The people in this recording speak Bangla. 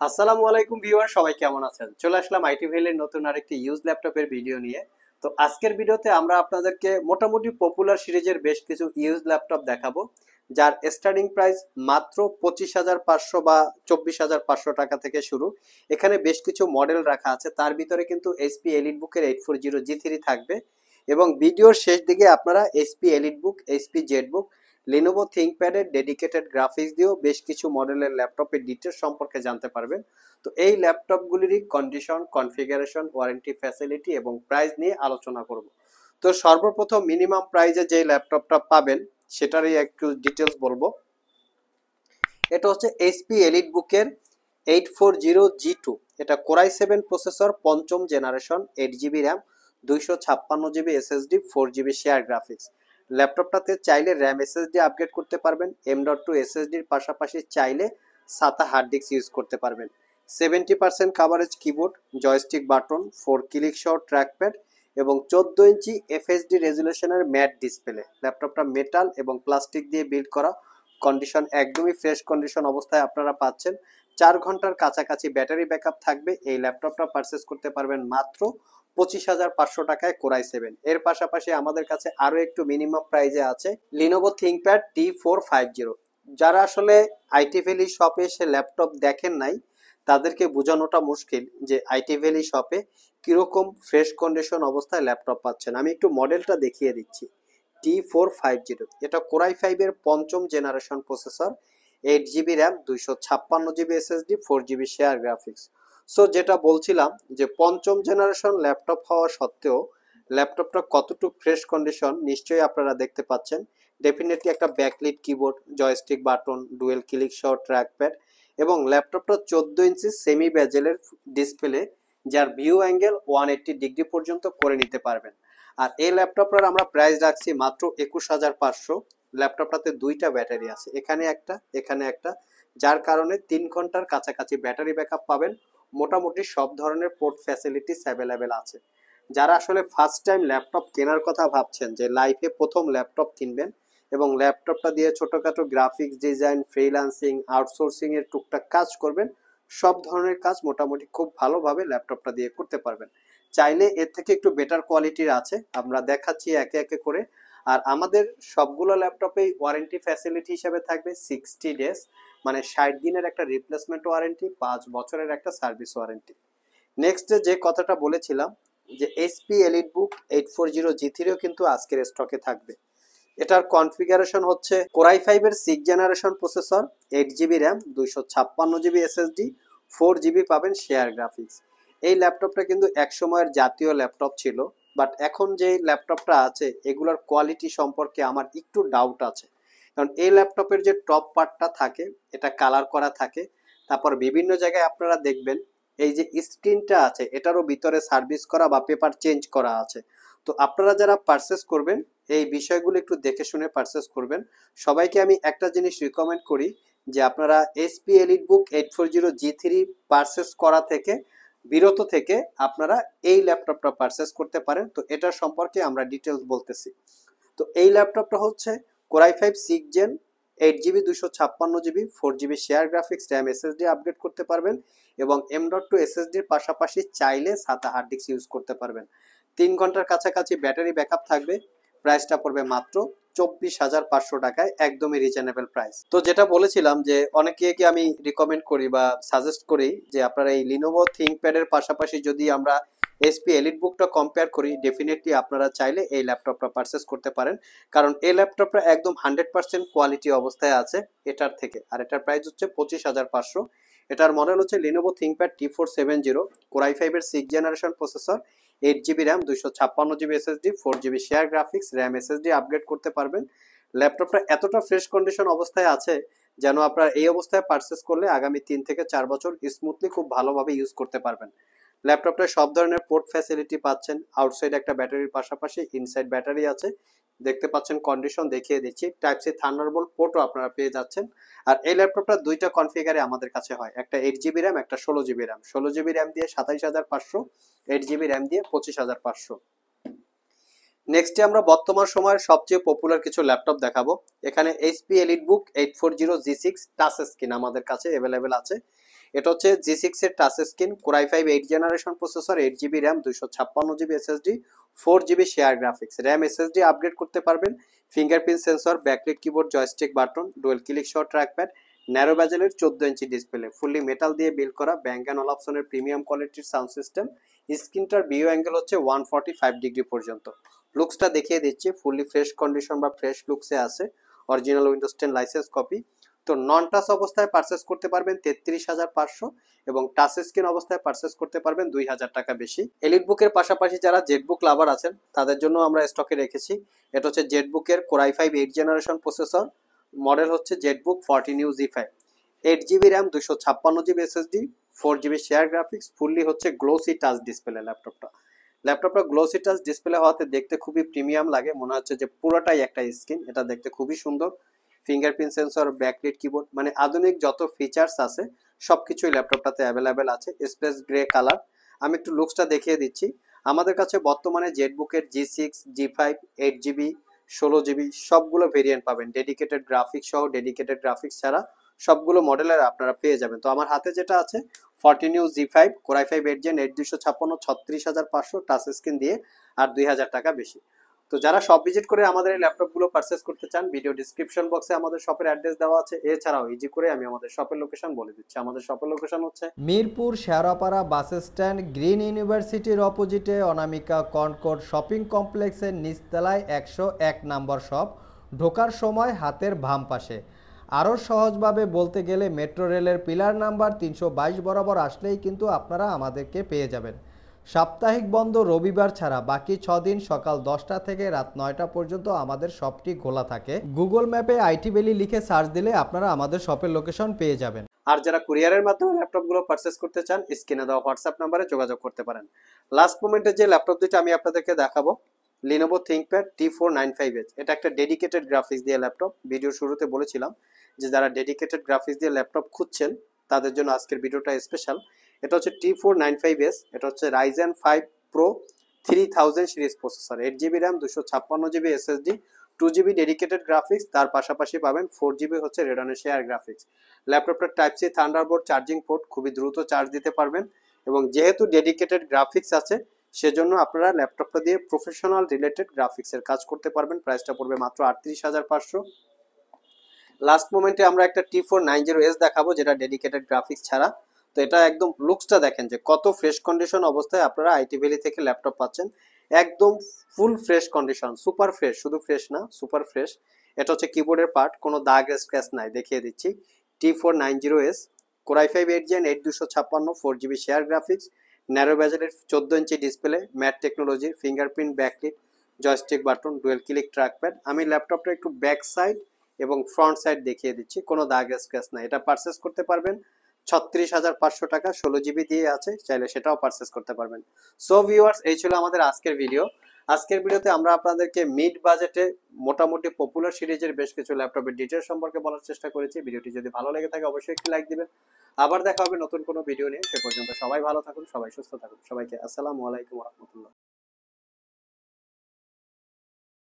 আসসালামু আলাইকুম ভিউয়ার, সবাই কেমন আছেন? চলে আসলাম আইটি ভ্যালির নতুন আরেকটি ইউজ ল্যাপটপের ভিডিও নিয়ে। তো আজকের ভিডিওতে আমরা আপনাদেরকে মোটামুটি পপুলার সিরিজের বেশ কিছু ইউজ ল্যাপটপ দেখাবো, যার স্টার্টিং প্রাইস মাত্র 25,500 বা 24,500 টাকা থেকে শুরু। এখানে বেশ কিছু মডেল রাখা আছে, তার ভিতরে কিন্তু এইচপি এলিট বুকের 840G3 থাকবে এবং ভিডিওর শেষ দিকে আপনারা HP elite book, HP Z book, Lenovo থিংকপ্যাডের ডেডিকেটেড গ্রাফিক্স দিয়েও বেশ কিছু মডেলের ল্যাপটপের ডিটেলস সম্পর্কে জানতে পারবেন। তো এই ল্যাপটপগুলিরই কন্ডিশন, কনফিগারেশন, ওয়ারেন্টি, ফ্যাসিলিটি এবং প্রাইস নিয়ে আলোচনা করব। তো সর্বপ্রথম মিনিমাম প্রাইসে যে ল্যাপটপটা পাবেন সেটারই একটু ডিটেলস বলবো। এটা হচ্ছে এইচপি এলিট বুকের 840G2। এটা কোরাই 7 প্রসেসর, পঞ্চম generation, 8 GB RAM, 256 GB SSD, 4 GB share graphics. ল্যাপটপটাতে চাইলে র্যাম এসএসডি আপগ্রেড করতে পারবেন। M.2 এসএসডির পাশাপাশি চাইলে সাতা হার্ড ডিস্ক ইউজ করতে পারবেন। 70% coverage keyboard, joystick button, 4 click সহ ট্র্যাকপ্যাড এবং 14 ইঞ্চি এফএসডি রেজুলেশনের ম্যাট ডিসপ্লে। ল্যাপটপটা মেটাল এবং প্লাস্টিক দিয়ে বিল্ড করা, কন্ডিশন একদমই ফ্রেশ কন্ডিশন অবস্থায় আপনারা পাচ্ছেন। 4 ঘন্টার কাছাকাছি ব্যাটারি ব্যাকআপ থাকবে। এই ল্যাপটপটা পারচেস করতে পারবেন মাত্র 25,500 টাকায় কোরাই 7। এর পাশাপাশি আমাদের কাছে আরো একটু মিনিমাম প্রাইজে আছে লিনোভো থিংকপ্যাড T450। যারা আসলে আইটি ভ্যালি শপে এসে ল্যাপটপ দেখেন নাই, তাদেরকে বোঝানোটা মুশকিল যে আইটি ভ্যালি শপে কিরকম ফ্রেশ কন্ডিশন অবস্থায় ল্যাপটপ পাচ্ছেন। আমি একটু মডেলটা দেখিয়ে দিচ্ছি। T450, এটা কোরাই 5 এর পঞ্চম generation processor, 8 GB RAM, 256 GB SSD, 4 GB share graphics. So যেটা বলছিলাম যে পঞ্চম জেনারেশন ল্যাপটপ হওয়া সত্ত্বেও ল্যাপটপটা কতটুকু ফ্রেশ কন্ডিশন নিশ্চয়ই আপনারা দেখতে পাচ্ছেন। ডেফিনেটলি একটা backlit keyboard, joystick button, dual click সহ ট্র্যাকপ্যাড এবং ল্যাপটপটা 14 ইঞ্চি সেমি বেজেলের ডিসপ্লে, যার ভিউ অ্যাঙ্গেল 180 ডিগ্রি পর্যন্ত করে নিতে পারবেন। আর এই ল্যাপটপটার আমরা প্রাইস রাখছি মাত্র 21,500। ল্যাপটপটাতে দুইটা ব্যাটারি আছে, এখানে একটা, এখানে একটা, যার কারণে 3 ঘন্টার কাছাকাছি ব্যাটারি ব্যাকআপ পাবেন। মোটামুটি সব ধরনের পোর্ট ফ্যাসিলিটিস অ্যাভেলেবেল আছে। যারা আসলে ফার্স্ট টাইম ল্যাপটপ কেনার কথা ভাবছেন, যে লাইফে প্রথম ল্যাপটপ কিনবেন এবং ল্যাপটপটা দিয়ে ছোটখাটো গ্রাফিক্স ডিজাইন, ফ্রিল্যান্সিং, আউটসোর্সিং এর টুকটাক কাজ করবেন, সব ধরনের কাজ মোটামুটি খুব ভালোভাবে ল্যাপটপটা দিয়ে করতে পারবেন। চাইলে এর থেকে একটু বেটার কোয়ালিটির আছে, আমরা দেখাচ্ছি একে একে করে। আর আমাদের সবগুলো ল্যাপটপেই ওয়ারেন্টি ফ্যাসিলিটি হিসেবে থাকবে 60 ডেজ, মানে 60 দিনের একটা রিপ্লেসমেন্ট ওয়ারেন্টি, 5 বছরের একটা সার্ভিস ওয়ারেন্টি। নেক্সট যে কথাটা বলেছিলাম, যে এইচপি এলিট বুক 840G3ও কিন্তু আজকের স্টকে থাকবে। এটার কনফিগারেশন হচ্ছে কোরাই 5 এর 6 generation processor, 8 GB RAM, 256 GB SSD, 4 GB পাবেন শেয়ার গ্রাফিক্স। এই ল্যাপটপটা কিন্তু এক সময়ের জাতীয় ল্যাপটপ ছিল, বাট এখন যে ল্যাপটপটা আছে এগুলোর কোয়ালিটি সম্পর্কে আমার একটু ডাউট আছে। কারণ এই ল্যাপটপের যে টপ পার্টটা থাকে এটা কালার করা থাকে, তারপর বিভিন্ন জায়গায় আপনারা দেখবেন এই যে স্ক্রিনটা আছে এটারও ভিতরে সার্ভিস করা বা পেপার চেঞ্জ করা আছে। তো আপনারা যারা পারচেস করবেন এই বিষয়গুলো একটু দেখে শুনে পারচেস করবেন। সবাইকে আমি একটা জিনিস রিকমেন্ড করি, যে আপনারা এইচপি এলিট বুক 840G3 পারচেস করা থেকে বিরত থেকে আপনারা এই ল্যাপটপটা পারচেস করতে পারেন। তো এটার সম্পর্কে আমরা ডিটেলস বলতেছি। তো এই ল্যাপটপটা হচ্ছে core i 5 6 gen, 8 GB, 256 GB, 4 GB share graphics, RAM SSD upgrade করতে পারবেন এবং M.2 এসএসডির পাশাপাশি চাইলে সাতা হার্ড ডিস্ক ইউজ করতে পারবেন। 3 ঘন্টার কাছাকাছি ব্যাটারি ব্যাকআপ থাকবে। প্রাইসটা পড়বে মাত্র 24,500 টাকায়, একদমই রিজনেবল প্রাইস। তো যেটা বলেছিলাম যে অনেকে আমি রিকমেন্ড করি বা সাজেস্ট করি যে আপনারা এই লিনোভো থিংকপ্যাডের পাশাপাশি যদি আমরা এইচপি এলিট বুকটা কম্পেয়ার করি, ডেফিনেটলি আপনারা চাইলে এই ল্যাপটপটা পারচেস করতে পারেন। কারণ এই ল্যাপটপটা একদম 100% কোয়ালিটি অবস্থায় আছে এটার থেকে। আর এটার প্রাইস হচ্ছে 25,500। এটার মডেল হচ্ছে লিনোভো থিংকপ্যাড T470, কোরাই 5 এর 6 generation processor, 8 GB RAM, 256 GB SSD, 4 GB share graphics, RAM SSD upgrade করতে পারবেন। ল্যাপটপটা এতটা ফ্রেশ কন্ডিশন অবস্থায় আছে যেন আপনার এই অবস্থায় পারচেস করলে আগামী 3 থেকে 4 বছর স্মুথলি খুব ভালোভাবে ইউজ করতে পারবেন। ল্যাপটপটায় সব ধরনের পোর্ট ফ্যাসিলিটি পাচ্ছেন। আউটসাইড একটা ব্যাটারির পাশাপাশি ইনসাইড ব্যাটারি আছে, দেখতে পাচ্ছেন। কন্ডিশন দেখিয়ে দিচ্ছি, টাইপ সি থান্ডারবোল্ট পোর্টও আপনারা পেয়ে যাচ্ছেন। আর এই ল্যাপটপটা দুইটা কনফিগারে আমাদের কাছে হয়, একটা 8 জিবি র্যাম, একটা 16 জিবি র্যাম। 16 জিবি র্যাম দিয়ে 27,500, 8 জিবি র্যাম দিয়ে 25,500। নেক্সটে আমরা বর্তমান সময়ের সবচেয়ে পপুলার কিছু ল্যাপটপ দেখাবো। এখানে এইচপি এলিট বুক 840G6 টাচ স্ক্রিন আমাদের কাছে অ্যাভেলেবেল আছে। এটা হচ্ছে G6 এর touch screen, Core i5 8 generation processor, 8GB RAM, 256GB SSD, 4GB share graphics. RAM SSD upgrade করতে পারবেন, fingerprint sensor, backlight keyboard, joystick button, dual click সহ ট্র্যাকপ্যাড, ন্যারো বেজেলের 14 ইঞ্চি ডিসপ্লে, ফুললি মেটাল দিয়ে বিল্ড করা ব্যাং অ্যান্ড অলাপসনের প্রিমিয়াম কোয়ালিটির সাউন্ড সিস্টেম। স্ক্রিনটার ভিউ অ্যাঙ্গেল হচ্ছে 145 ডিগ্রি পর্যন্ত। লুকসটা দেখিয়ে দিচ্ছি, ফুললি ফ্রেশ কন্ডিশন বা ফ্রেশ লুকসে আছে, অরিজিনাল উইন্ডোজ 10 লাইসেন্স কপি। তো নন টাচ অবস্থায় পারচেস করতে পারবেন 33,500 এবং টাচ স্ক্রিন অবস্থায় পারচেস করতে পারবেন 2,000 টাকা বেশি। এলিট বুকের পাশাপাশি যারা জেটবুক লাভার আছেন তাদের জন্য আমরা স্টকে রেখেছি। এটা হচ্ছে জেটবুকের Core i5 8 generation processor, model হচ্ছে ZBook 14UZ5, 8GB RAM, 256GB SSD, 4GB share graphics, fully হচ্ছে গ্লোসি টাচ ডিসপ্লে। ল্যাপটপটা গ্লোসি টাচ ডিসপ্লে হওয়াতে দেখতে খুবই প্রিমিয়াম লাগে, মনে হচ্ছে যে পুরোটাই একটা স্ক্রিন। এটা দেখতে খুবই সুন্দর। ফিঙ্গারপ্রিন্ট সেন্সর, ব্যাকলাইট কিবোর্ড, মানে আধুনিক যত ফিচার্স আছে সবকিছুই ল্যাপটপটাতে অ্যাভেলেবেল আছে। Space grey colour. আমি একটু লুকসটা দেখিয়ে দিচ্ছি। আমাদের কাছে বর্তমানে জেটবুকের G6, G5, 8GB, 16GB সবগুলো ভেরিয়েন্ট পাবেন। ডেডিকেটেড গ্রাফিক্স সহ, ডেডিকেটেড গ্রাফিক্স ছাড়া সবগুলো মডেলের আপনারা পেয়ে যাবেন। তো আমার হাতে যেটা আছে 14UZ5 Core i5 8 Gen 8 256, 36,500 touch screen দিয়ে, আর 2,000 টাকা বেশি। তো যারা শপ ভিজিট করে আমাদের এই ল্যাপটপগুলো পারচেস করতে চান, ভিডিও ডিসক্রিপশন বক্সে আমাদের শপের অ্যাড্রেস দেওয়া আছে। এছাড়াও ইজি করে আমি আমাদের শপের লোকেশন বলে দিচ্ছি। আমাদের শপের লোকেশন হচ্ছে Mirpur Shewrapara bus stand, green ইউনিভার্সিটির অপোজিটে অনামিকা কনকর্ড শপিং কমপ্লেক্সের নিচতলায় 101 নম্বর শপ। ঢোকার সময় হাতের বাম পাশে। আরও সহজভাবে বলতে গেলে মেট্রো রেলের পিলার নাম্বার 322 বরাবর আসলেই কিন্তু আপনারা আমাদেরকে পেয়ে যাবেন। সাপ্তাহিক বন্ধ রবিবার ছাড়া বাকি 6 দিন সকাল 10টা থেকে রাত 9টা পর্যন্ত আমাদের শপটি খোলা থাকে। গুগল ম্যাপে আইটি ভ্যালি লিখে সার্চ দিলে আপনারা আমাদের শপের লোকেশন পেয়ে যাবেন। আর যারা কুরিয়ারের মাধ্যমে ল্যাপটপগুলো পারচেস করতে চান, স্ক্রিনে দেওয়া হোয়াটসঅ্যাপ নাম্বারে যোগাযোগ করতে পারেন। লাস্ট মোমেন্টে যে ল্যাপটপ দুটো আমি আপনাদেরকে দেখাবো, Lenovo ThinkPad T495H। এটা একটা ডেডিকেটেড গ্রাফিক্স দিয়ে ল্যাপটপ। ভিডিও শুরুতে বলেছিলাম যে যারা ডেডিকেটেড গ্রাফিক্স দিয়ে ল্যাপটপ খুঁজছেন তাদের জন্য আজকের ভিডিওটা স্পেশাল। এটা হচ্ছে T495H। এটা হচ্ছে Ryzen 5 Pro 3000 series processor, 8GB RAM, 256GB SSD, 2GB dedicated graphics, তার পাশাপাশি পাবেন 4GB হচ্ছে রেডনের শেয়ার গ্রাফিক্স। ল্যাপটপটার type C thunderbolt charging port, খুবই দ্রুত চার্জ দিতে পারবেন। এবং যেহেতু ডেডিকেটেড গ্রাফিক্স আছে সেজন্য আপনারা ল্যাপটপটা দিয়ে প্রফেশনাল রিলেটেড গ্রাফিক্সের কাজ করতে পারবেন। প্রাইসটা পড়বে মাত্র 38,500। লাস্ট মোমেন্টে আমরা একটা T490S দেখাবো, যেটা ডেডিকেটেড গ্রাফিক্স ছাড়া। তো এটা একদম লুকসটা দেখেন যে কত ফ্রেশ কন্ডিশন অবস্থায় আপনারা আইটি ভ্যালি থেকে ল্যাপটপ পাচ্ছেন। একদম full fresh condition, super fresh, শুধু ফ্রেশ না সুপার ফ্রেশ। এটা হচ্ছে কিবোর্ডের পার্ট, কোনো দাগ স্ক্র্যাচ নাই, দেখিয়ে দিচ্ছি। T490S Core i5 8 Gen 8 256, 4GB share graphics, narrow বেজেলের 14 ইঞ্চি ডিসপ্লে, ম্যাট টেকনোলজির, fingerprint, backlit, joystick button, dual click trackpad. আমি ল্যাপটপটা একটু ব্যাক সাইড এবং ফ্রন্ট সাইড দেখিয়ে দিচ্ছি, কোনো দাগ স্ক্র্যাচ নাই। এটা পারচেস করতে পারবেন 36,500 টাকা, 16GB দিয়ে আছে, চাইলে সেটাও পারচেস করতে পারবেন। সো ভিউয়ার্স, এই ছিল আমাদের আজকের ভিডিও। আজকের ভিডিওতে আমরা আপনাদেরকে মিড বাজেটে মোটামুটি পপুলার সিরিজের বেশ কিছু ল্যাপটপের ডিটেইলস সম্পর্কে বলার চেষ্টা করেছি। ভিডিওটি যদি ভালো লেগে থাকে অবশ্যই একটি লাইক দিবেন। আবার দেখা হবে নতুন কোনো ভিডিও নিয়ে। সে পর্যন্ত সবাই ভালো থাকুন, সবাই সুস্থ থাকুন। সবাইকে আসসালামু আলাইকুম ওয়া রাহমাতুল্লাহ।